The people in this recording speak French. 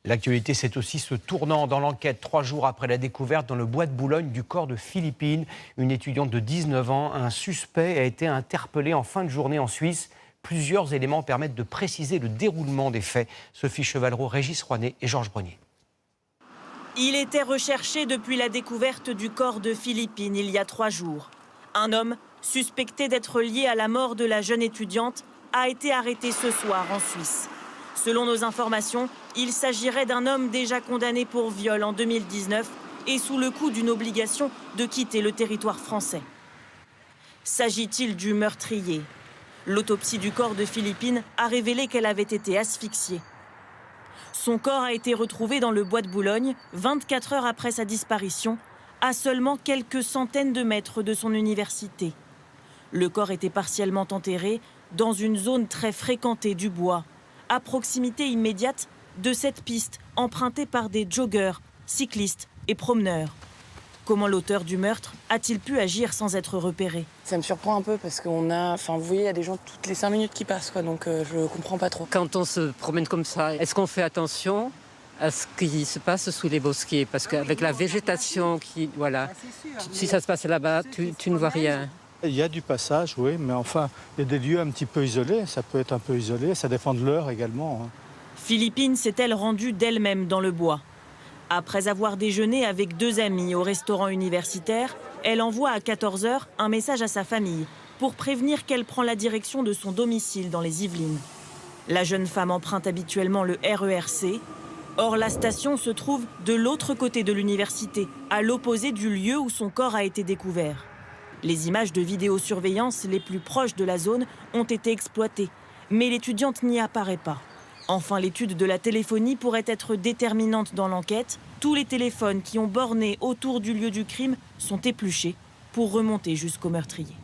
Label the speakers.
Speaker 1: L'actualité, c'est aussi ce tournant dans l'enquête 3 jours après la découverte dans le bois de Boulogne du corps de Philippine, une étudiante de 19 ans. Un suspect a été interpellé en fin de journée en Suisse. Plusieurs éléments permettent de préciser le déroulement des faits. Sophie Chevalreau, Régis Rouanet et Georges Brunier.
Speaker 2: Il était recherché depuis la découverte du corps de Philippine il y a 3 jours. Un homme, suspecté d'être lié à la mort de la jeune étudiante, a été arrêté ce soir en Suisse. Selon nos informations, il s'agirait d'un homme déjà condamné pour viol en 2019 et sous le coup d'une obligation de quitter le territoire français. S'agit-il du meurtrier? L'autopsie du corps de Philippine a révélé qu'elle avait été asphyxiée. Son corps a été retrouvé dans le bois de Boulogne 24 heures après sa disparition, à seulement quelques centaines de mètres de son université. Le corps était partiellement enterré dans une zone très fréquentée du bois, à proximité immédiate de cette piste empruntée par des joggeurs, cyclistes et promeneurs. Comment l'auteur du meurtre a-t-il pu agir sans être repéré?
Speaker 3: Ça me surprend un peu parce qu'on a, vous voyez, il y a des gens toutes les 5 minutes qui passent, quoi, donc je comprends pas trop.
Speaker 4: Quand on se promène comme ça, est-ce qu'on fait attention à ce qui se passe sous les bosquets? Parce qu'avec la végétation, si ça se passe là-bas, tu ne vois rien.
Speaker 5: Il y a du passage, oui, mais enfin, il y a des lieux un petit peu isolés. Ça peut être un peu isolé, ça dépend de l'heure également.
Speaker 2: Philippine s'est-elle rendue d'elle-même dans le bois? Après avoir déjeuné avec 2 amis au restaurant universitaire, elle envoie à 14 h un message à sa famille pour prévenir qu'elle prend la direction de son domicile dans les Yvelines. La jeune femme emprunte habituellement le RERC. Or, la station se trouve de l'autre côté de l'université, à l'opposé du lieu où son corps a été découvert. Les images de vidéosurveillance les plus proches de la zone ont été exploitées, mais l'étudiante n'y apparaît pas. Enfin, l'étude de la téléphonie pourrait être déterminante dans l'enquête. Tous les téléphones qui ont borné autour du lieu du crime sont épluchés pour remonter jusqu'au meurtrier.